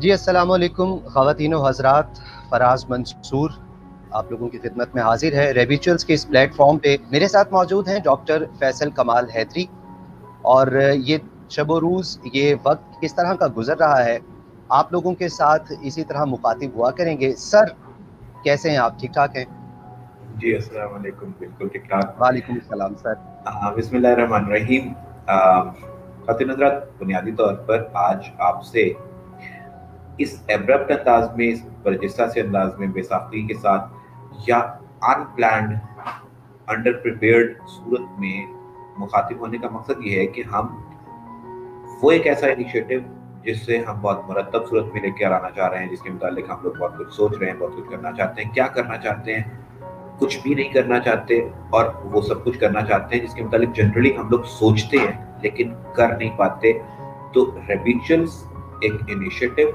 جی السلام علیکم خواتین و حضرات، فراز منصور آپ لوگوں کی خدمت میں حاضر ہے ریویچولز کے اس پلیٹ فارم پہ۔ میرے ساتھ موجود ہیں ڈاکٹر فیصل کمال حیدری، اور یہ شب و روز یہ وقت کس طرح کا گزر رہا ہے آپ لوگوں کے ساتھ اسی طرح مخاطب ہوا کریں گے۔ سر کیسے ہیں آپ؟ ٹھیک ٹھاک ہیں؟ جی السلام علیکم، بالکل ٹھیک ٹھاک۔ وعلیکم السلام سر۔ بسم اللہ الرحمن الرحیم۔ خاتون حضرات، بنیادی طور پر آج آپ سے اس ایبرپٹ انداز میں، اس برجستہ سے انداز میں، بے ساختگی کے ساتھ یا ان پلانڈ انڈر پریپیئرڈ صورت میں مخاطب ہونے کا مقصد یہ ہے کہ ہم وہ ایک ایسا انیشیٹو جس سے ہم بہت مرتب صورت میں لے کے آنا چاہ رہے ہیں، جس کے متعلق ہم لوگ بہت کچھ سوچ رہے ہیں، بہت کچھ کرنا چاہتے ہیں، کیا کرنا چاہتے ہیں، کچھ بھی نہیں کرنا چاہتے، اور وہ سب کچھ کرنا چاہتے ہیں جس کے متعلق جنرلی ہم لوگ سوچتے ہیں لیکن کر نہیں پاتے۔ تو ریبیچلز ایک انیشیٹو،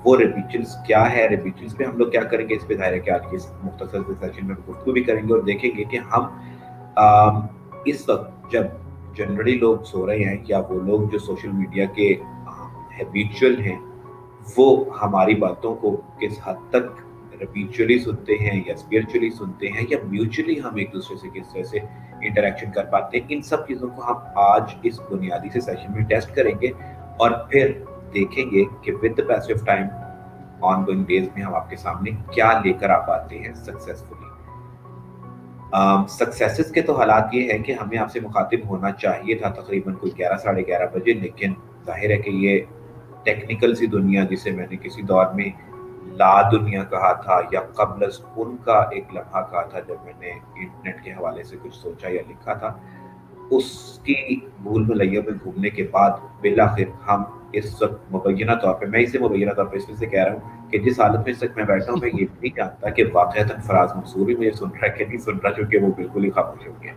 وہ ریبیچلز کیا ہے، ریبیچلز پہ ہم لوگ کیا کریں گے، اس پہ ظاہر ہے کہ آج کی اس مختصر سیشن میں گفتگو بھی کریں گے اور دیکھیں گے کہ ہم اس وقت جب جنرلی لوگ سو رہے ہیں، یا وہ لوگ جو سوشل میڈیا کے ہیبیچول ہیں، وہ ہماری باتوں کو کس حد تک ریبیچولی سنتے ہیں یا اسپرچولی سنتے ہیں، یا میوچولی ہم ایک دوسرے سے کس طرح سے انٹریکشن کر پاتے ہیں۔ ان سب چیزوں کو ہم آج اس بنیادی سے سیشن میں ٹیسٹ کریں گے، اور پھر دیکھیں گے کہ with the pace of time on going days میں ہم آپ کے سامنے کیا لے کر آ پاتے ہیں سکسیسفلی۔ سکسیسز کے تو حالات یہ ہے کہ ہمیں آپ سے مخاطب ہونا چاہیے تھا تقریباً کوئی 11 ساڑھے 11 بجے، لیکن ظاہر ہے کہ یہ ٹیکنیکل سی دنیا، جسے میں نے کسی دور میں لا دنیا کہا تھا، یا قبل از ان کا ایک لمحہ کہا تھا جب میں نے انٹرنیٹ کے حوالے سے کچھ سوچا یا لکھا تھا، اس کی بھول بھلیوں میں گھومنے کے بعد بالآخر ہم اس وقت مبینہ طور پہ، میں اسے مبینہ طور پہ اس وجہ سے کہہ رہا ہوں کہ جس حالت میں اس وقت میں بیٹھا ہوں، میں یہ بھی نہیں جانتا کہ واقعتاً فراز منصور بھی مجھے سن رہا ہے کہ نہیں سن رہا، چونکہ وہ بالکل ہی خاموش ہو گیا۔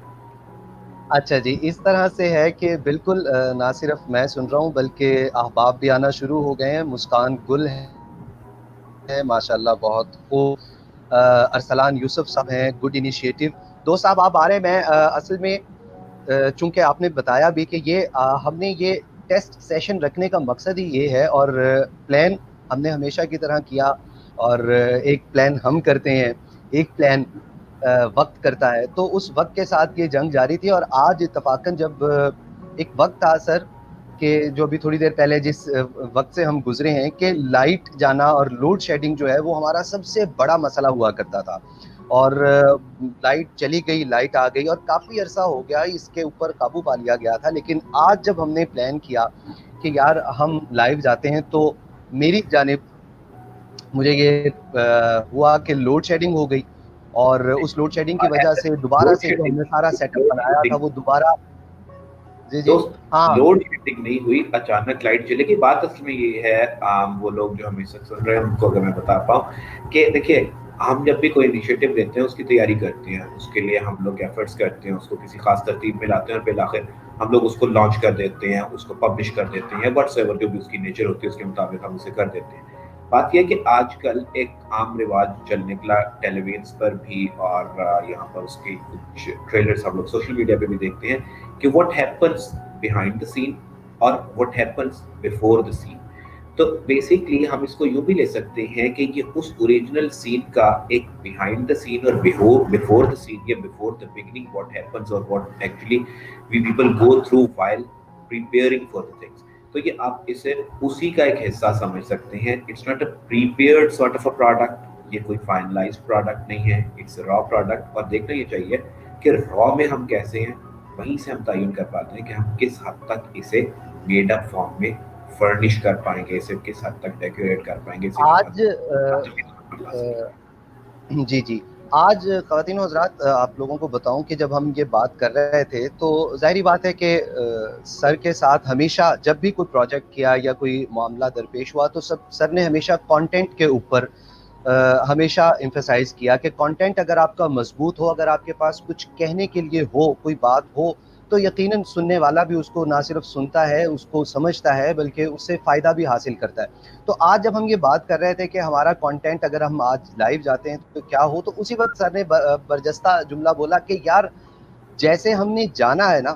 اچھا جی، اس طرح سے ہے کہ بالکل نہ صرف میں سن رہا ہوں بلکہ احباب بھی آنا شروع ہو گئے ہیں۔ مسکان گل ہے ماشاءاللہ، بہت خوب۔ ارسلان یوسف صاحب ہیں، گڈ انیشیٹو۔ دو صاحب آپ آ رہے ہیں، میں اصل میں چونکہ آپ نے بتایا بھی کہ یہ ہم نے یہ ٹیسٹ سیشن رکھنے کا مقصد ہی یہ ہے، اور پلان ہم نے ہمیشہ کی طرح کیا، اور ایک پلان ہم کرتے ہیں، ایک پلان وقت کرتا ہے، تو اس وقت کے ساتھ یہ جنگ جاری تھی۔ اور آج اتفاقاً جب ایک وقت تھا سر کہ جو بھی تھوڑی دیر پہلے جس وقت سے ہم گزرے ہیں، کہ لائٹ جانا اور لوڈ شیڈنگ جو ہے وہ ہمارا سب سے بڑا مسئلہ ہوا کرتا تھا، اور لائٹ چلی گئی، لائٹ آ گئی، اور کافی عرصہ ہو گیا اس کے اوپر قابو پا لیا گیا تھا۔ لیکن آج جب ہم نے پلان کیا کہ یار ہم لائیو جاتے ہیں، تو میری جانب مجھے یہ ہوا کہ لوڈ شیڈنگ ہو گئی، اور اس لوڈ شیڈنگ کی اور وجہ ایسا سے دوبارہ لوڈ سے جو ہم نے سارا شیڈنگ، سیٹ اپ لوڈ بنایا تھا شیڈنگ وہ دوبارہ، جی جی دوست، ہاں لوڈ شیڈنگ نہیں ہوئی، اچانک لائٹ چلے گی۔ بات اصل میں یہ ہے، وہ لوگ جو ہمیں سن رہے ہیں ان کو اگر میں بتا پاؤں کہ دیکھیے، ہم جب بھی کوئی انیشیٹو لیتے ہیں اس کی تیاری کرتے ہیں، اس کے لیے ہم لوگ ایفرٹس کرتے ہیں، اس کو کسی خاص ترتیب میں لاتے ہیں، اور بالآخر ہم لوگ اس کو لانچ کر دیتے ہیں، اس کو پبلش کر دیتے ہیں، واٹس ایور جو بھی اس کی نیچر ہوتی ہے اس کے مطابق ہم اسے کر دیتے ہیں۔ بات یہ ہے کہ آج کل ایک عام رواج چل نکلا ٹیلی ویژنس پر بھی، اور یہاں پر اس کے کچھ ٹریلرز ہم لوگ سوشل میڈیا پہ بھی دیکھتے ہیں کہ واٹ ہیپنس بیہائنڈ دا سین اور واٹ ہیپنس بفور دا سین۔ تو بیسکلی ہم اس کو یوں بھی لے سکتے ہیں کہ یہ اس اوریجنل سین کا ایک بیہائنڈ دا سین اور بفور دا سین، یا before the beginning what happens اور what actually we people go through while preparing for the things. تو یہ آپ اسے اسی کا ایک حصہ سمجھ سکتے ہیں۔ It's not a prepared sort of a product, یہ کوئی فائنلائزڈ پروڈکٹ نہیں ہے، اٹس اے را پروڈکٹ۔ اور دیکھنا یہ چاہیے کہ را میں ہم کیسے ہیں، وہیں سے ہم تعین کر پاتے ہیں کہ ہم کس حد تک اسے میڈ اپ فارم میں فرنش کر پائیں گے، اسے کس حد تک ڈیکوریٹ کر پائیں گے، اسے کس حد آج تک لا سکیں گے۔ جی جی آج خواتین و حضرات آپ لوگوں کو بتاؤں کہ جب ہم یہ بات کر رہے تھے تو ظاہری بات ہے کہ سر کے ساتھ ہمیشہ جب بھی کوئی پروجیکٹ کیا یا کوئی معاملہ درپیش ہوا تو سر نے ہمیشہ کانٹینٹ کے اوپر ہمیشہ ایمفیسائز کیا کہ کانٹینٹ اگر آپ کا مضبوط ہو، اگر آپ کے پاس کچھ کہنے کے لیے ہو، کوئی بات ہو، تو یقیناً سننے والا بھی اس کو نہ صرف سنتا ہے، اس کو سمجھتا ہے، بلکہ اس سے فائدہ بھی حاصل کرتا ہے۔ تو آج جب ہم یہ بات کر رہے تھے کہ ہمارا کانٹینٹ اگر ہم آج لائیو جاتے ہیں تو کیا ہو، تو اسی وقت سر نے برجستہ جملہ بولا کہ یار جیسے ہم نے جانا ہے نا،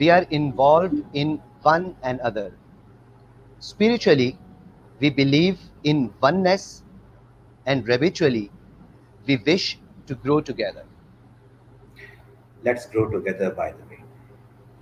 we are involved in one another, spiritually we believe in oneness, and habitually we wish to grow together. Let's grow together by the way.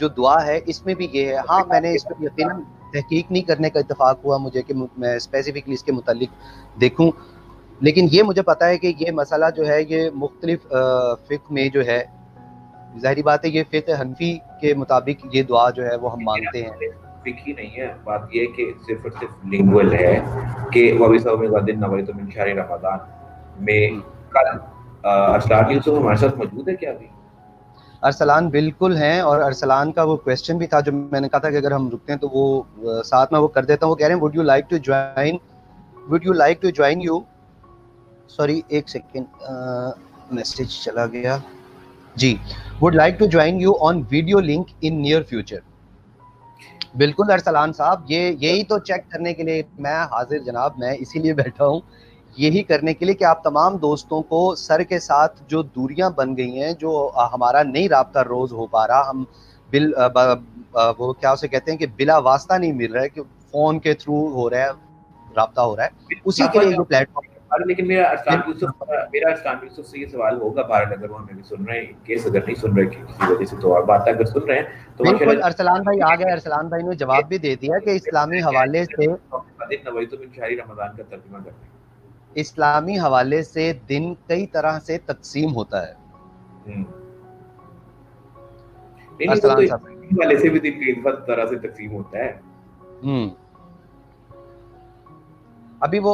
جو دعا ہے اس میں بھی یہ ہے. ہاں میں نے اس پہ یقیناً تحقیق نہیں کرنے کا اتفاق ہوا مجھے کہ میں اسپیسیفکلی اس کے متعلق دیکھوں, لیکن یہ مجھے پتا ہے کہ یہ مسئلہ جو ہے یہ مختلف فقہ میں جو ہے, ظاہری بات ہے یہ فقہ حنفی کے مطابق یہ دعا جو ہے وہ ہم مانگتے ہیں. فقہی نہیں ہے, بات یہ ہے کہ صرف اور صرف لنگول ہے کہ وبی صوم غد نویت من شہر رمضان میں کل ارسلان یوسف ہمارے ساتھ موجود ہے کیا ابھی؟ ارسلان بالکل ہیں, اور ارسلان کا وہ کویسچن بھی تھا جو میں نے کہا تھا کہ اگر ہم رکتے ہیں تو وہ ساتھ میں وہ کر دیتا ہوں. وہ کہہ رہے ہیں would you like to join you sorry ایک سیکنڈ میسج چلا گیا جی, would like to join you on video link in near future. بالکل ارسلان صاحب, یہی تو چیک کرنے کے لیے میں حاضر جناب, میں اسی لیے بیٹھا ہوں, یہی کرنے کے لیے کہ آپ تمام دوستوں کو سر کے ساتھ جو دوریاں بن گئی ہیں, جو ہمارا نہیں رابطہ روز ہو پا رہا, ہم وہ کیا اسے کہتے ہیں کہ بلا واسطہ نہیں مل رہا ہے, کہ فون کے تھرو ہو رہا ہے, رابطہ ہو رہا ہے, اسی کے لیے یہ پلیٹ فارم. لیکن میرا ارسلان یوسف سے یہ سوال ہوگا بھارت, اگر وہ ہمیں بھی سن رہے ہیں, کیس اگر نہیں سن رہے کسی وجہ سے تو اور بات اگر سن رہے ہیں تو بالکل ارسلان بھائی آ گئے. ارسلان بھائی نے جواب بھی دے دیا کہ اسلامی حوالے سے رمضان کا ترجمہ کرتے ہیں. اسلامی حوالے سے دن کئی طرح سے تقسیم ہوتا ہے. ارسلان صاحب والے سے بھی دن کئی طرح سے تقسیم ہوتا ہے. ابھی وہ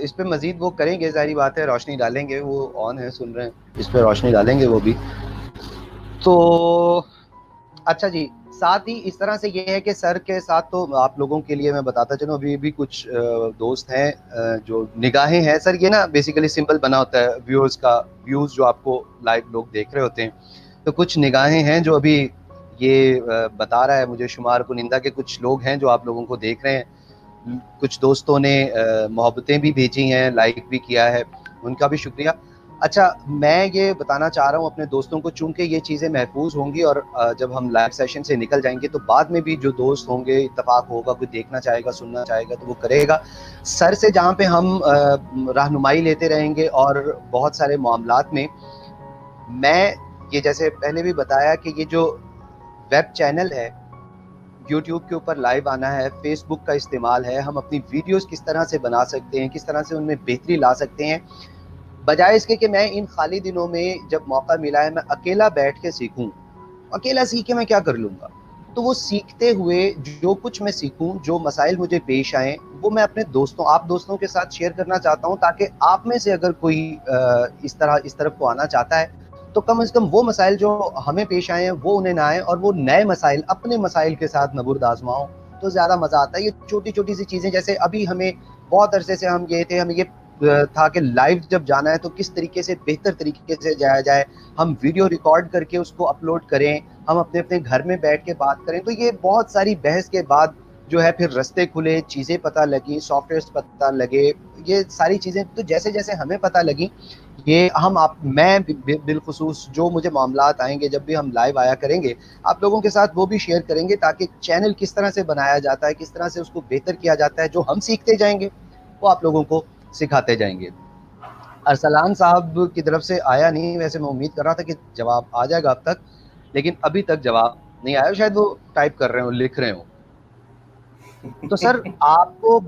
اس پہ مزید وہ کریں گے, ظاہری بات ہے روشنی ڈالیں گے, وہ آن ہے سن رہے ہیں, اس پہ روشنی ڈالیں گے وہ بھی. تو اچھا جی, ساتھ ہی اس طرح سے یہ ہے کہ سر کے ساتھ تو آپ لوگوں کے لیے میں بتاتا چلوں, ابھی بھی کچھ دوست ہیں جو نگاہیں ہیں. سر یہ نا بیسیکلی سمپل بنا ہوتا ہے ویوز جو آپ کو لائیو لوگ دیکھ رہے ہوتے ہیں, تو کچھ نگاہیں ہیں جو ابھی یہ بتا رہا ہے مجھے شمار کنندہ کے کچھ لوگ ہیں جو آپ لوگوں کو دیکھ رہے ہیں. کچھ دوستوں نے محبتیں بھی بھیجی ہیں, لائک بھی کیا ہے, ان کا بھی شکریہ. اچھا میں یہ بتانا چاہ رہا ہوں اپنے دوستوں کو, چونکہ یہ چیزیں محفوظ ہوں گی اور جب ہم لائیو سیشن سے نکل جائیں گے تو بعد میں بھی جو دوست ہوں گے, اتفاق ہوگا, کوئی دیکھنا چاہے گا, سننا چاہے گا تو وہ کرے گا. سر سے جہاں پہ ہم رہنمائی لیتے رہیں گے اور بہت سارے معاملات میں یہ جیسے پہلے بھی بتایا کہ یہ جو ویب چینل ہے, یوٹیوب کے اوپر لائیو آنا ہے, فیس بک کا استعمال ہے, ہم اپنی ویڈیوز کس طرح سے بنا سکتے ہیں, کس طرح سے ان میں بہتری لا سکتے ہیں, بجائے اس کے کہ میں ان خالی دنوں میں جب موقع ملا ہے میں اکیلا بیٹھ کے سیکھوں. اکیلا سیکھ کے میں کیا کر لوں گا, تو وہ سیکھتے ہوئے جو کچھ میں سیکھوں, جو مسائل مجھے پیش آئیں, وہ میں اپنے آپ دوستوں کے ساتھ شیئر کرنا چاہتا ہوں, تاکہ آپ میں سے اگر کوئی اس طرف کو آنا چاہتا ہے تو کم از کم وہ مسائل جو ہمیں پیش آئے ہیں وہ انہیں نہ آئیں, اور وہ نئے مسائل اپنے مسائل کے ساتھ نبرد آزماؤں, تو زیادہ مزہ آتا ہے. یہ چھوٹی چھوٹی سی چیزیں, جیسے ابھی ہمیں بہت عرصے سے ہم یہ تھا کہ لائیو جب جانا ہے تو کس طریقے سے بہتر طریقے سے جایا جائے, ہم ویڈیو ریکارڈ کر کے اس کو اپلوڈ کریں, ہم اپنے گھر میں بیٹھ کے بات کریں. تو یہ بہت ساری بحث کے بعد جو ہے پھر رستے کھلے, چیزیں پتہ لگیں, سافٹ ویئرس پتہ لگے, یہ ساری چیزیں تو جیسے جیسے ہمیں پتہ لگیں, یہ میں بالخصوص جو مجھے معاملات آئیں گے جب بھی ہم لائیو آیا کریں گے, آپ لوگوں کے ساتھ وہ بھی شیئر کریں گے, تاکہ چینل کس طرح سے بنایا جاتا ہے, کس طرح سے اس کو بہتر کیا جاتا ہے, جو ہم سیکھتے جائیں گے وہ آپ لوگوں کو سکھاتے جائیں گے. ارسلان صاحب کی طرف سے آیا نہیں, ویسے میں امید کر رہا تھا کہ جواب آ جائے گا اب تک, لیکن ابھی تک جواب نہیں آیا, شاید وہ ٹائپ کر رہے ہوں, لکھ رہے ہوں. تو سر آپ کو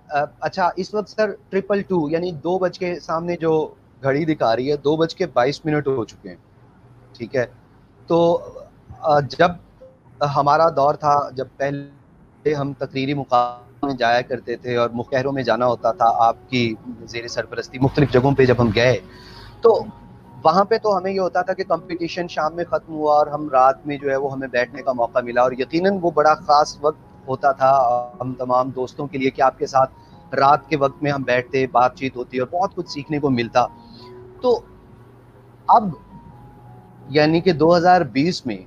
اچھا اس وقت سر 222 یعنی 2 بج کے سامنے جو گھڑی دکھا رہی ہے 2:22 ہو چکے ہیں, ٹھیک ہے. تو جب ہمارا دور تھا, جب پہلے ہم تقریری مقام میں جایا کرتے تھے اور مخہروں میں جانا ہوتا تھا آپ کی زیر سرپرستی, مختلف جگہوں پہ جب ہم گئے تو وہاں پہ تو ہمیں یہ ہوتا تھا کہ کمپٹیشن شام میں ختم ہوا اور ہم رات میں جو ہے وہ ہمیں بیٹھنے کا موقع ملا, اور یقیناً وہ بڑا خاص وقت ہوتا تھا ہم تمام دوستوں کے لیے کہ آپ کے ساتھ رات کے وقت میں ہم بیٹھتے, بات چیت ہوتی اور بہت کچھ سیکھنے کو ملتا. تو اب یعنی کہ 2020 میں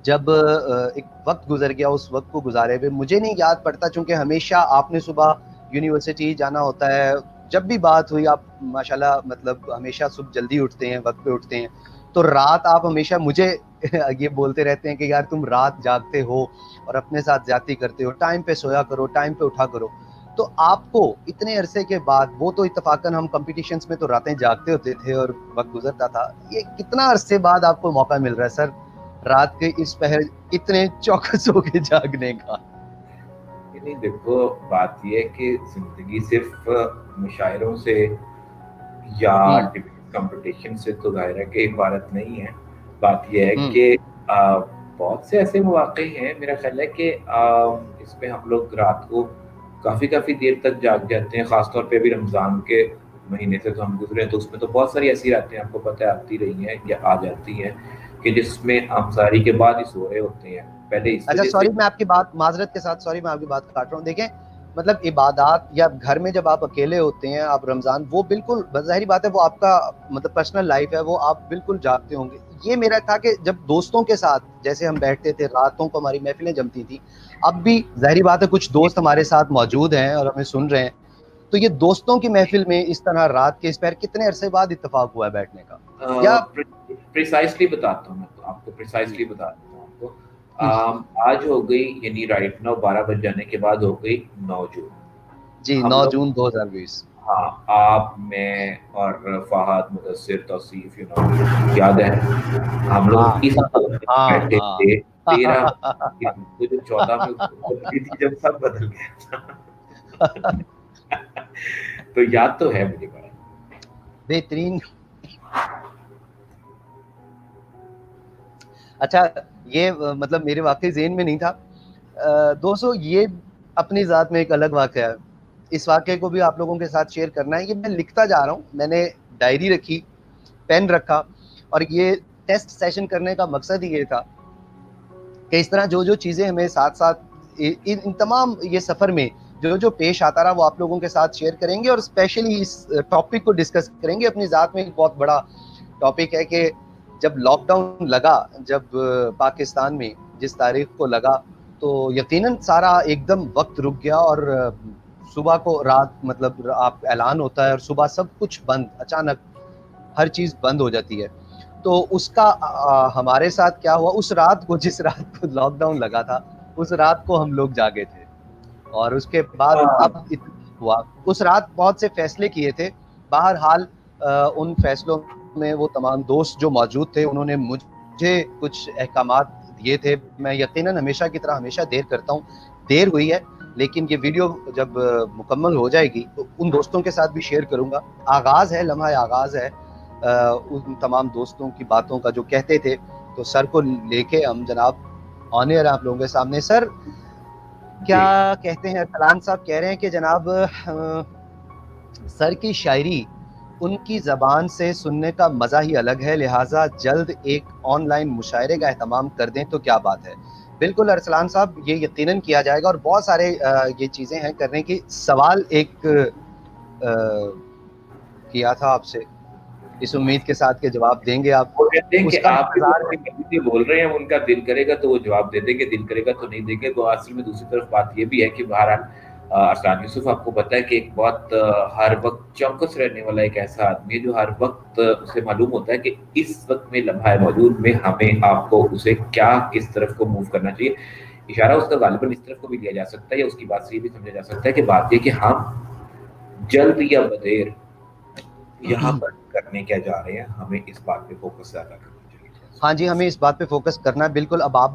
جب ایک وقت گزر گیا, اس وقت کو گزارے ہوئے مجھے نہیں یاد پڑتا, چونکہ ہمیشہ آپ نے صبح یونیورسٹی جانا ہوتا ہے, جب بھی بات ہوئی آپ ماشاءاللہ مطلب ہمیشہ صبح جلدی اٹھتے ہیں, وقت پہ اٹھتے ہیں, تو رات آپ ہمیشہ مجھے یہ بولتے رہتے ہیں کہ یار تم رات جاگتے ہو اور اپنے ساتھ زیادتی کرتے ہو, ٹائم پہ سویا کرو, ٹائم پہ اٹھا کرو. تو آپ کو اتنے عرصے کے بعد, وہ تو اتفاقاً ہم کمپٹیشنز میں تو راتیں جاگتے ہوتے تھے اور وقت گزرتا تھا, یہ کتنا عرصے بعد آپ کو موقع مل رہا ہے سر رات کے اس پہر اتنے چوکس ہو کے جاگنے کا؟ نہیں دیکھو بات یہ ہے کہ زندگی صرف مشاعروں سے یا ڈبیٹ کمپٹیشن سے تو ظاہر ہے کہ عبارت نہیں ہے. بات یہ ہے کہ بہت سے ایسے مواقع ہیں میرا خیال ہے کہ اس پہ ہم لوگ رات کو کافی دیر تک جاگ جاتے ہیں, خاص طور پہ ابھی رمضان کے مہینے سے تو ہم گزرے ہیں, تو اس میں تو بہت ساری ایسی راتیں آپ کو پتہ ہے آتی رہی ہیں یا آ جاتی ہیں کہ جس میں ہم ساری کے بعد ہی سو رہے ہوتے ہیں. پہلے اس اچھا وجہ سے سوری میں آپ کی بات معذرت کے ساتھ, سوری میں آپ کی بات کاٹ رہا ہوں. دیکھیں مطلب عبادات یا گھر میں جب آپ اکیلے ہوتے ہیں, آپ رمضان, وہ بالکل ظاہری بات ہے وہ آپ کا مطلب پرسنل لائف ہے, وہ آپ بالکل جاگتے ہوں گے. یہ میرا تھا کہ جب دوستوں کے ساتھ جیسے ہم بیٹھتے تھے, راتوں کو ہماری محفلیں جمتی تھی, اب بھی ظاہری بات ہے کچھ دوست ہمارے ساتھ موجود ہیں اور ہمیں سن رہے ہیں, تو یہ دوستوں کی محفل میں اس طرح رات کے اس پیر کتنے عرصے بعد اتفاق ہوا ہے بیٹھنے کا؟ یا پریسائسلی بتاتا ہوں, میں تو آپ کو پریسائسلی بتاتا ہوں آپ کو. آج ہو گئی یعنی رائٹ ناؤ 12 بج جانے کے بعد ہو گئی 9 جون. جی ہم 9 لوگ, جون 2020. ہاں آپ, میں اور فہد, مدثر, توصیف, یاد ہے ہم لوگ ہاں اس ہاں بیٹھے ہاں تھے 13 جو 14 میں بدلی تھی جب سب بدل گیا. تو یاد تو ہے مجھے بڑا بہترین. اچھا یہ مطلب میرے واقعی ذہن میں نہیں تھا. دوستو یہ اپنی ذات میں ایک الگ واقعہ ہے, اس واقعے کو بھی آپ لوگوں کے ساتھ شیئر کرنا ہے. یہ میں لکھتا جا رہا ہوں, میں نے ڈائری رکھی, پین رکھا, اور یہ ٹیسٹ سیشن کرنے کا مقصد ہی یہ تھا کہ اس طرح جو چیزیں ہمیں ساتھ ساتھ ان تمام یہ سفر میں جو پیش آتا رہا وہ آپ لوگوں کے ساتھ شیئر کریں گے, اور اسپیشلی اس ٹاپک کو ڈسکس کریں گے. اپنی ذات میں ایک بہت بڑا ٹاپک ہے کہ جب لاک ڈاؤن لگا, جب پاکستان میں جس تاریخ کو لگا, تو یقیناً سارا ایک دم وقت رک گیا, اور صبح کو رات مطلب آپ اعلان ہوتا ہے اور صبح سب کچھ بند, اچانک ہر چیز بند ہو جاتی ہے. تو اس کا ہمارے ساتھ کیا ہوا اس رات کو, جس رات کو لاک ڈاؤن لگا تھا اس رات کو ہم لوگ جاگے تھے, اور اس کے بعد اب ہوا. اس رات بہت سے فیصلے کیے تھے. بہرحال ان فیصلوں میں وہ تمام دوست جو موجود تھے انہوں نے مجھے کچھ احکامات دیے تھے. میں یقیناً ہمیشہ کی طرح ہمیشہ دیر کرتا ہوں, دیر ہوئی ہے لیکن یہ ویڈیو جب مکمل ہو جائے گی تو ان دوستوں کے ساتھ بھی شیئر کروں گا. آغاز ہے, لمحہ آغاز ہے ان تمام دوستوں کی باتوں کا جو کہتے تھے. تو سر کو لے کے ہم جناب آن ایئر آپ لوگوں کے سامنے. سر کیا کہتے ہیں, ارسلان صاحب کہہ رہے ہیں کہ جناب سر کی شاعری ان کی زبان سے سننے کا مزہ ہی الگ ہے, لہٰذا جلد ایک آن لائن مشاعرے کا اہتمام کر دیں تو کیا بات ہے. بالکل ارسلان صاحب, یہ یقیناً کیا جائے گا, اور بہت سارے یہ چیزیں ہیں کرنے کی. سوال ایک کیا تھا آپ سے, اس امید کے ساتھ کہ جواب دیں گے آپ, وہ کہتے ہیں اس کہ کا آپ انتظار ہے. جو بول رہے ہیں ان کا دل کرے گا تو وہ جواب دے دیں گے, دل کرے گا تو نہیں دیں گے. تو اصل میں دوسری طرف بات یہ بھی ہے کہ بہرحال ارسلان یوسف آپ کو پتہ ہے کہ ایک بہت ہر وقت چوکس رہنے والا ایک ایسا آدمی ہے جو ہر وقت اسے معلوم ہوتا ہے کہ اس وقت میں لمحہ موجود میں ہمیں آپ کو اسے کیا کس طرف کو موو کرنا چاہیے. اشارہ اس کا غالباً اس طرف کو بھی لیا جا سکتا ہے, یا اس کی بات سے یہ بھی سمجھا جا سکتا ہے کہ بات یہ کہ ہم جلد یا بدیر یہاں پر کرنے کیا جا رہے ہیں, ہمیں اس بات پہ فوکس زیادہ کرنا چاہیے. ہاں جی, ہمیں اس بات پہ فوکس کرنا ہے بالکل. اب آپ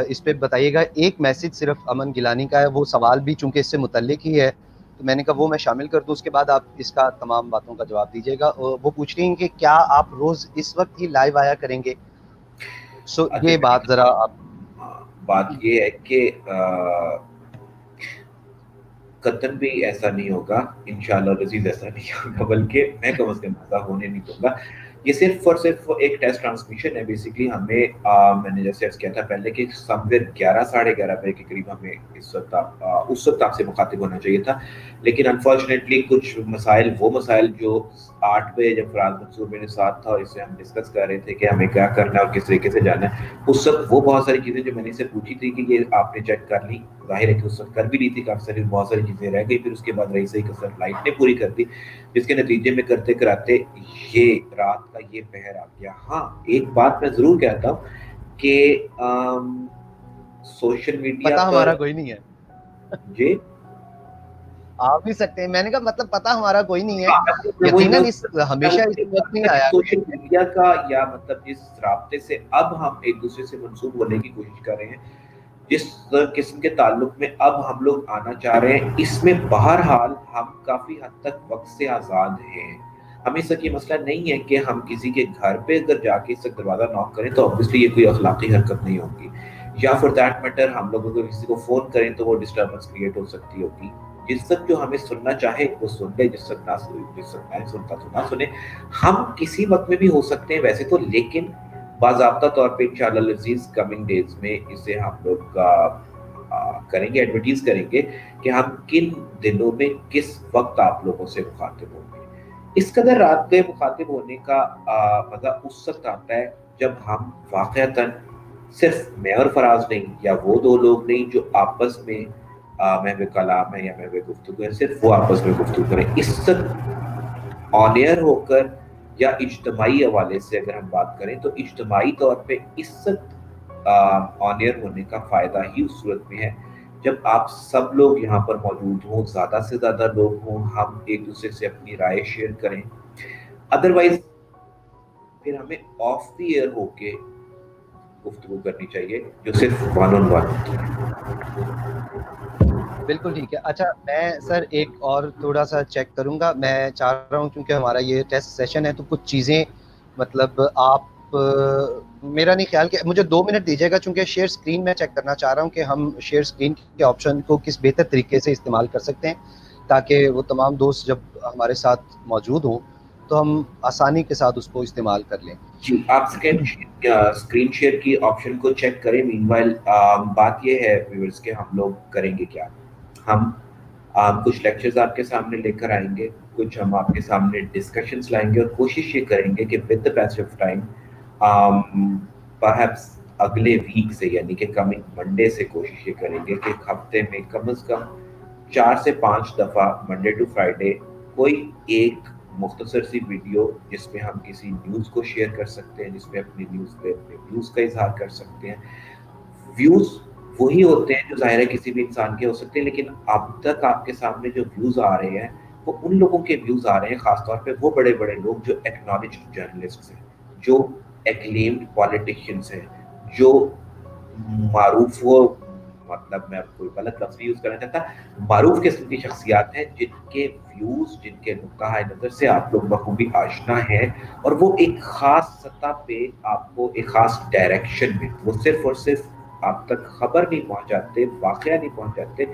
اس پہ بتائیے گا. ایک میسج صرف امن گیلانی کا ہے, وہ سوال بھی چونکہ اس سے متعلق ہی ہے تو میں نے کہا وہ میں شامل کر دوں, اس کے بعد آپ اس کا تمام باتوں کا جواب دیجیے گا. وہ پوچھ رہی ہیں کہ کیا آپ روز اس وقت ہی لائیو آیا کریں گے. یہ بات ذرا آپ. بات یہ ہے کہ قطن بھی ایسا نہیں ہوگا, انشاءاللہ العزیز ایسا نہیں ہوگا, بلکہ میں کم از کم ایسا ہونے نہیں دوں گا. یہ صرف اور صرف ایک ٹیسٹ ٹرانسمیشن ہے. بیسکلی ہمیں میں نے جیسے کیا تھا پہلے کہ سمویر 11 ساڑھے 11 بجے کے قریب ہمیں اس وقت آپ سے مخاطب ہونا چاہیے تھا, لیکن انفارچونیٹلی کچھ مسائل, وہ مسائل جو 8 بجے جب فراز منصور میرے ساتھ تھا اور اس سے ہم ڈسکس کر رہے تھے کہ ہمیں کیا کرنا ہے اور کس طریقے سے جانا ہے, اس وقت وہ بہت ساری چیزیں جو میں نے اسے پوچھی تھی کہ یہ آپ نے چیک کر لی, ظاہر ہے کہ اس وقت کر بھی لی تھی, کافی ساری بہت ساری چیزیں رہ گئی. پھر اس کے بعد رہی صحیح کثر فلائٹ نے پوری کر دی, جس کے نتیجے میں کرتے کراتے یہ رات کا یہ پہر آ گیا. ہاں ایک بات میں ضرور کہتا ہوں کہ سوشل میڈیا پتا پر ہمارا کوئی نہیں ہے. جی آپ بھی سکتے ہیں, میں نے کہا مطلب پتا ہمارا کوئی نہیں ہے, یقیناً اس ہمیشہ اس وقت نہیں آیا. میڈیا کا یا مطلب جس رابطے سے اب ہم ایک دوسرے سے منسوب ہونے کی کوشش کر رہے ہیں, جس قسم کے تعلق میں اب ہم لوگ آنا چاہ رہے ہیں, اس میں بہرحال ہم کافی حد تک وقت سے آزاد ہیں. ہمیں اس یہ مسئلہ نہیں ہے کہ ہم کسی کے گھر پہ اگر جا کے اس تک دروازہ نوک کریں تو obviously یہ کوئی اخلاقی حرکت نہیں ہوگی, یا فور دیٹ میٹر ہم لوگ اگر کسی کو فون کریں تو وہ ڈسٹربنس کریٹ ہو سکتی ہوگی. جس تک جو ہمیں سننا چاہے وہ سن لے, جس تک نہ سنتا تو نہ سنے. ہم کسی وقت میں بھی ہو سکتے ہیں ویسے تو, لیکن باضابطہ طور پہ انشاءاللہ العزیز کمنگ ڈیز میں اسے ہم لوگ کریں گے, ایڈورٹیز کریں گے کہ ہم کن دنوں میں کس وقت آپ لوگوں سے مخاطب ہوں گے. اس قدر رات گئے مخاطب ہونے کا مزہ اس وقت آتا ہے جب ہم واقعتاً صرف میں اور فراز نہیں, یا وہ دو لوگ نہیں جو آپس میں محو کلام ہے یا محو گفتگو ہے, صرف وہ آپس میں گفتگو کریں. اس وقت آن ایئر ہو کر یا اجتماعی حوالے سے اگر ہم بات کریں تو اجتماعی طور پہ اس وقت آن ایئر ہونے کا فائدہ ہی اس صورت میں ہے جب آپ سب لوگ یہاں پر موجود ہوں, زیادہ سے زیادہ لوگ ہوں, ہم ایک دوسرے سے اپنی رائے شیئر کریں. ادروائز پھر ہمیں آف دی ایئر ہو کے گفتگو کرنی چاہیے جو صرف ون آن ون ہوتی ہے. بالکل ٹھیک ہے. اچھا میں سر ایک اور تھوڑا سا چیک کروں گا, میں چاہ رہا ہوں کیونکہ ہمارا یہ ٹیسٹ سیشن ہے تو کچھ چیزیں مطلب آپ میرا نہیں خیال کہ مجھے 2 منٹ دیجیے گا, چونکہ شیئر اسکرین میں چیک کرنا چاہ رہا ہوں کہ ہم شیئر اسکرین کے آپشن کو کس بہتر طریقے سے استعمال کر سکتے ہیں تاکہ وہ تمام دوست جب ہمارے ساتھ موجود ہوں تو ہم آسانی کے ساتھ اس کو استعمال کر لیں. جی آپ اسکرین شیئر کی آپشن کو چیک کریں. مین وائل بات یہ ہے ویورز کہ ہم لوگ کریں گے کیا, ہم کچھ لیکچرز آپ کے سامنے لے کر آئیں گے, کچھ ہم آپ کے سامنے ڈسکشنز لائیں گے, اور کوشش یہ کریں گے کہ with the pace of time perhaps اگلے ویک سے یعنی کہ کمنگ منڈے سے کوشش یہ کریں گے کہ ہفتے میں کم از کم 4 سے 5 دفعہ منڈے ٹو فرائیڈے کوئی ایک مختصر سی ویڈیو جس میں ہم کسی نیوز کو شیئر کر سکتے ہیں, جس میں اپنی نیوز پہ اپنے ویوز کا اظہار کر سکتے ہیں. ویوز وہی ہوتے ہیں جو ظاہر ہے کسی بھی انسان کے ہو سکتے ہیں, لیکن اب تک آپ کے سامنے جو ویوز آ رہے ہیں وہ ان لوگوں کے ویوز آ رہے ہیں, خاص طور پہ وہ بڑے بڑے لوگ جو ایکنالجڈ جرنلسٹ ہیں, جو ایکلیمڈ پالیٹیشینس ہیں, جو معروف و مطلب میں کوئی غلط لفظ یوز کرنا چاہتا, معروف قسم کی شخصیات ہیں جن کے ویوز, جن کے نقطہ نظر سے آپ لوگ بخوبی آشنا ہیں, اور وہ ایک خاص سطح پہ آپ کو ایک خاص ڈائریکشن میں, وہ صرف اور صرف آپ تک خبر نہیں پہنچاتے, واقعہ نہیں پہنچاتے,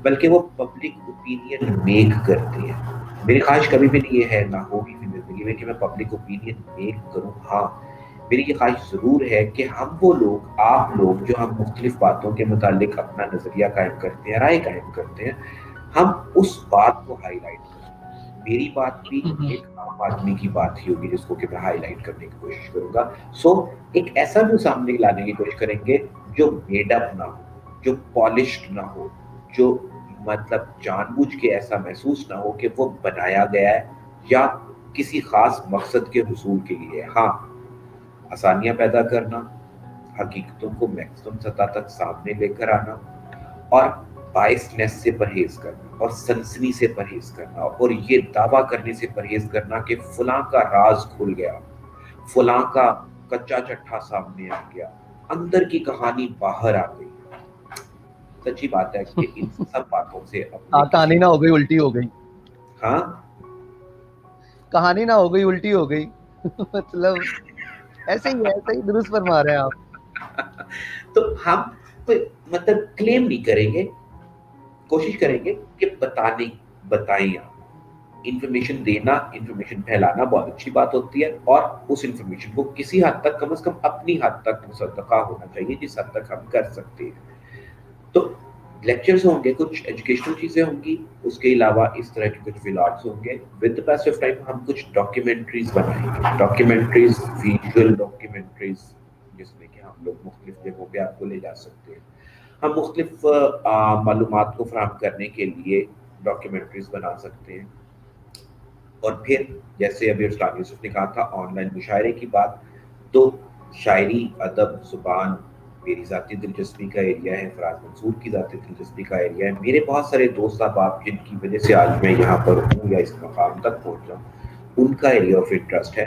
بلکہ وہ پبلک اوپینین میک کرتے ہیں. میری خواہش کبھی بھی نہیں یہ ہے, نہ ہوگی بھی زندگی میں کہ میں پبلک اوپینین میک کروں. ہاں میری یہ خواہش ضرور ہے کہ ہم وہ لوگ, آپ لوگ جو ہم مختلف باتوں کے متعلق اپنا نظریہ قائم کرتے ہیں, رائے قائم کرتے ہیں, ہم اس بات کو ہائی لائٹ کریں. میری بات بھی ایک عام آدمی کی بات ہی ہوگی جس کو کہ میں ہائی لائٹ کرنے کی کوشش کروں گا. سو ایک ایسا بھی سامنے لانے کی کوشش کریں گے جو میڈ اپ نہ ہو, جو پالشڈ نہ ہو, جو مطلب جان بوجھ کے ایسا محسوس نہ ہو کہ وہ بنایا گیا ہے یا کسی خاص مقصد کے حصول کے لیے. ہاں آسانیاں پیدا کرنا, حقیقتوں کو میکسیمم سطح تک سامنے لے کر آنا, اور بائسنس سے پرہیز کرنا, اور سنسنی سے پرہیز کرنا, اور یہ دعویٰ کرنے سے پرہیز کرنا کہ فلاں کا راز کھل گیا, فلاں کا کچا چٹھا سامنے آ گیا, اندر کی کہانی باہر آ گئی. سچی بات ہے کہ ان سب باتوں سے اپنے کہانی نہ ہو گئی الٹی ہو گئی, ہاں کہانی نہ ہو گئی الٹی ہو گئی مطلب ایسے ہی درست فرما رہے ہیں آپ. تو ہم مطلب کلیم نہیں کریں گے, کوشش کریں گے کہ بتائیں آپ. انفارمیشن دینا, انفارمیشن پھیلانا بہت اچھی بات ہوتی ہے, اور اس انفارمیشن کو کسی حد تک کم از کم اپنی حد تک مصدقہ ہونا چاہیے جس حد تک ہم کر سکتے ہیں. تو لیکچرز ہوں گے, کچھ ایجوکیشنل چیزیں ہوں گی, اس کے علاوہ اس طرح کے کچھ ولاگز ہوں گے. With the pace of time ہم کچھ ڈاکیومنٹریز بنائیں گے, ڈاکیومنٹریز, ویژول ڈاکیومنٹریز, جس میں کہ ہم لوگ مختلف جگہوں پہ آپ کو لے جا سکتے ہیں. ہم مختلف معلومات کو فراہم کرنے کے لیے ڈاکیومنٹریز بنا سکتے ہیں. اور پھر جیسے ابھی اسلام یوسف نے کہا تھا آن لائن مشاعرے کی بات, تو شاعری, ادب, زبان میری ذاتی دلچسپی کا ایریا ہے, فراز منصور کی ذاتی دلچسپی کا ایریا ہے. میرے بہت سارے دوست احباب جن کی وجہ سے آج میں یہاں پر ہوں یا اس مقام تک پہنچ رہا ہوں, ان کا ایریا آف انٹرسٹ ہے.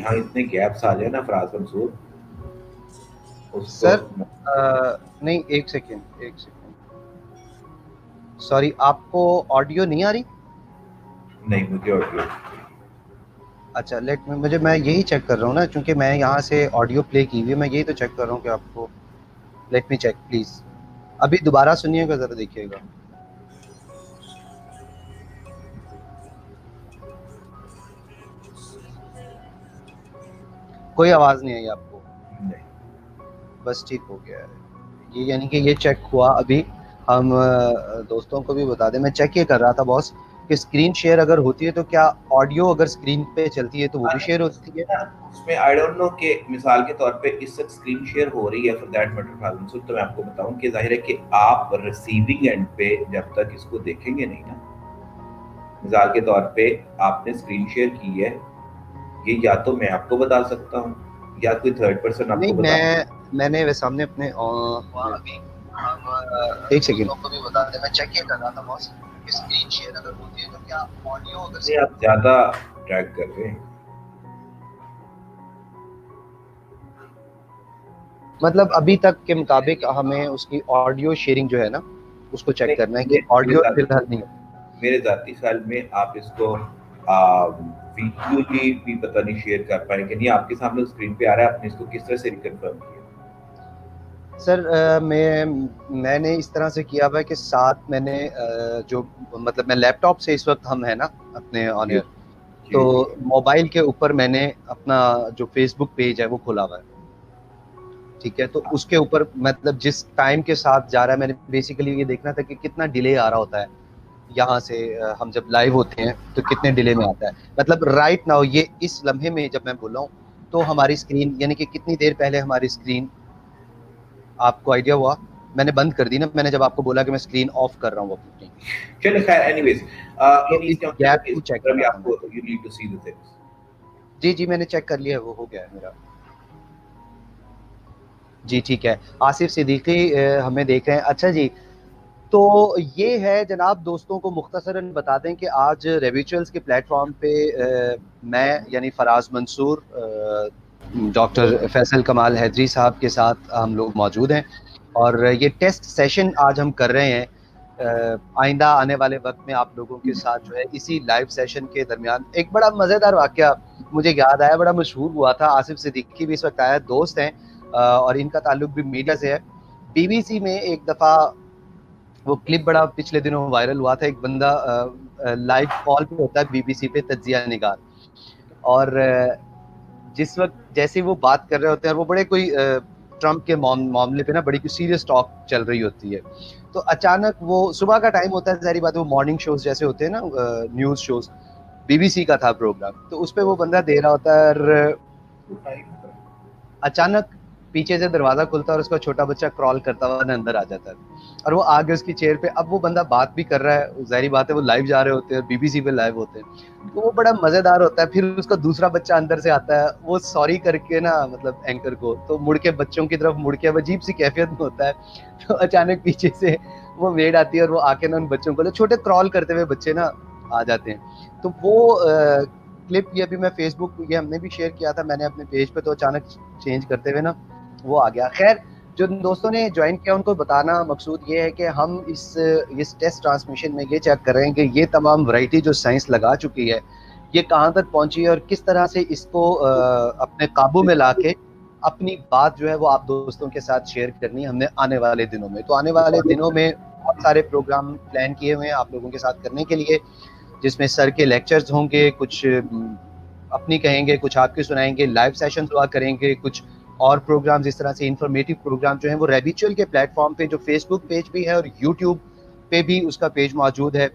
یہاں اتنے گیپس آ جائے نا فراز منصور اس کو. سر نہیں ایک سیکنڈ سوری، آپ کو آڈیو نہیں آ رہی؟ نہیں مجھے آڈیو. اچھا میں یہی چیک کر رہا ہوں نا، چونکہ میں یہاں سے آڈیو پلے کی ہوئی ہے، میں یہی تو چیک کر رہا ہوں کہ آپ کو. Let me check please. ابھی دوبارہ سنیے گا، ذرا دیکھیے گا. کوئی آواز نہیں آئی آپ کو؟ نہیں. بس ٹھیک ہو گیا ہے یہ، یعنی کہ یہ چیک ہوا. ابھی ہم دوستوں کو بھی بتا دیں، میں چیک یہ کر رہا تھا باس کہ اسکرین شیئر اگر ہوتی ہے تو کیا آڈیو اگر اسکرین پہ چلتی ہے تو وہ بھی شیئر ہوتی ہے؟ اس میں آئی ڈونٹ نو کہ مثال کے طور پہ اس وقت اسکرین شیئر ہو رہی ہے فار دیٹ میٹر فراز منصور. تو میں آپ کو بتاؤں کہ ظاہر ہے کہ آپ ریسیونگ اینڈ پہ جب تک اس کو دیکھیں گے نہیں نا، مثال کے طور پہ آپ نے اسکرین شیئر کی ہے، یہ یا تو میں آپ کو بتا سکتا ہوں یا کوئی تھرڈ پرسن آپ کو نہیں، بتا. میں نے سامنے اپنے ایک سیکنڈ کو بھی بتا دیں، میں چیک یہ کر رہا تھا باس کہ اسکرین شیئر اگر ہوتی ہے تو کیا آڈیو اگر آپ زیادہ ٹریک کر رہے ہیں. مطلب ابھی تک کے مطابق ہمیں اس کی آڈیو شیئرنگ جو ہے نا اس کو چیک کرنا ہے کہ آڈیو فی الحال نہیں. میرے ذاتی خیال میں آپ اس کو ویڈیولی بھی پتہ نہیں شیئر کر پائیں گے. نہیں آپ کے سامنے اسکرین پہ آ رہا ہے، آپ نے اس کو کس طرح سے ریکنفرم کیا؟ سر میں نے اس طرح سے کیا ہوا ہے کہ ساتھ میں نے جو مطلب میں لیپ ٹاپ سے اس وقت ہم ہے نا اپنے آن ایئر، تو موبائل کے اوپر میں نے اپنا جو فیس بک پیج ہے وہ کھولا ہوا ہے. ٹھیک ہے، تو اس کے اوپر مطلب جس ٹائم کے ساتھ جا رہا ہے، میں نے بیسیکلی یہ دیکھنا تھا کہ کتنا ڈیلے آ رہا ہوتا ہے یہاں سے. ہم جب لائیو ہوتے ہیں تو کتنے ڈیلے میں آتا ہے، مطلب رائٹ ناؤ یہ اس لمحے میں جب میں بول رہا ہوں تو ہماری اسکرین یعنی کہ کتنی دیر پہلے ہماری اسکرین، آپ کو آئیڈیا ہوا؟ میں نے بند کر دی نا، میں نے جب آپ کو بولا کہ میں اسکرین آف کر رہا ہوں اپنی. چلیں خیر اینی ویز تو یہ اس نیز گیپ کو چیک کر رہا تھا آپ میں. کو you need to see the things. جی میں نے چیک کر لیا، وہ ہو گیا ہے میرا. جی ٹھیک ہے. آصف صدیقی ہمیں دیکھ رہے ہیں. اچھا جی، تو یہ ہے جناب، دوستوں کو مختصراً بتا دیں کہ آج ریویچولز کے پلیٹ فارم پہ میں یعنی فراز منصور، ڈاکٹر فیصل کمال حیدری صاحب کے ساتھ ہم لوگ موجود ہیں، اور یہ ٹیسٹ سیشن آج ہم کر رہے ہیں. آئندہ آنے والے وقت میں آپ لوگوں کے ساتھ جو ہے اسی لائیو سیشن کے درمیان ایک بڑا مزیدار واقعہ مجھے یاد آیا، بڑا مشہور ہوا تھا. آصف صدیقی بھی اس وقت آیا، دوست ہیں اور ان کا تعلق بھی میڈیا سے ہے. بی بی سی میں ایک دفعہ وہ کلپ بڑا پچھلے دنوں وائرل ہوا تھا، ایک بندہ لائیو کال پہ ہوتا ہے بی بی سی پہ، تجزیہ نگار، اور جس وقت جیسے وہ بات کر رہے ہوتے ہیں اور وہ بڑے کوئی ٹرمپ کے معاملے پہ نا بڑی کوئی سیریس ٹاک چل رہی ہوتی ہے، تو اچانک وہ صبح کا ٹائم ہوتا ہے، ظاہری بات ہے وہ مارننگ شوز جیسے ہوتے ہیں نا، news shows, B B C کا تھا پروگرام، تو اس پہ وہ بندہ دے رہا ہوتا ہے اور اچانک پیچھے سے دروازہ کھلتا ہے اور اس کا چھوٹا بچہ کرال کرتا ہوا اندر آ جاتا ہے، اور وہ آگے اس کی چیئر پہ. اب وہ بندہ بات بھی کر رہا ہے، ظاہری بات ہے وہ لائیو جا رہے ہوتے ہیں، بی بی سی پہ لائیو ہوتے ہیں، تو وہ بڑا مزیدار ہوتا ہے. پھر اس کا دوسرا بچہ اندر سے آتا ہے، وہ سوری کر کے نا مطلب اینکر کو، تو مڑ کے بچوں کی طرف مڑ کے عجیب سی کیفیت میں ہوتا ہے، تو اچانک پیچھے سے وہ میڈ آتی ہے اور وہ آ کے نا ان بچوں کو، چھوٹے کرال کرتے ہوئے بچے نا آ جاتے ہیں. تو وہ کلپ یہ ابھی میں فیس بک، یہ ہم نے بھی شیئر کیا تھا میں نے اپنے پیج پہ، تو اچانک چینج کرتے ہوئے نا وہ آ گیا. خیر، جو دوستوں نے جوائن کیا ان کو بتانا مقصود یہ ہے کہ ہم اس ٹیسٹ ٹرانسمیشن میں یہ چیک کر رہے ہیں کہ یہ تمام ورائٹی جو سائنس لگا چکی ہے یہ کہاں تک پہنچی ہے، اور کس طرح سے اس کو اپنے قابو میں لا کے اپنی بات جو ہے وہ آپ دوستوں کے ساتھ شیئر کرنی ہے ہم نے آنے والے دنوں میں. تو آنے والے دنوں میں بہت سارے پروگرام پلان کیے ہوئے ہیں آپ لوگوں کے ساتھ کرنے کے لیے، جس میں سر کے لیکچرز ہوں گے، کچھ اپنی کہیں گے، کچھ آپ کے سنائیں گے، لائیو سیشنز ہوا کریں گے، کچھ اور پروگرامز اس طرح سے انفارمیٹیو پروگرام جو ہیں وہ ریویچول کے پلیٹ فارم پہ، جو فیس بک پیج بھی ہے اور یوٹیوب پہ بھی اس کا پیج موجود ہے،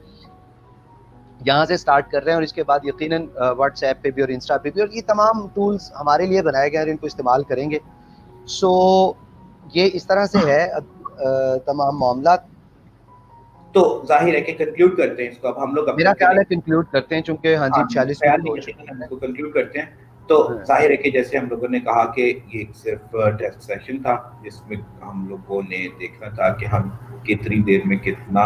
یہاں سے سٹارٹ کر رہے ہیں، اور اس کے بعد یقیناً واٹس ایپ پہ بھی اور انسٹا پہ بھی، اور یہ تمام ٹولز ہمارے لیے بنائے گئے ہیں اور ان کو استعمال کریں گے. سو یہ اس طرح سے ہے تمام معاملات. تو ظاہر ہے کہ کنکلوڈ کرتے ہیں اس کو اب ہم لوگ میرا اپنے خیال ہے کنکلوڈ کرتے ہیں، چونکہ ہاں جی 40 خیال منٹ نہیں ہو کرتے چکے ہیں، ہم ہیں. اس کو کنکلوڈ کرتے ہیں. تو ظاہر ہے کہ جیسے ہم لوگوں نے کہا کہ یہ صرف ٹیسٹ سیشن تھا جس میں ہم لوگوں نے دیکھنا تھا کہ ہم کتنی دیر میں کتنا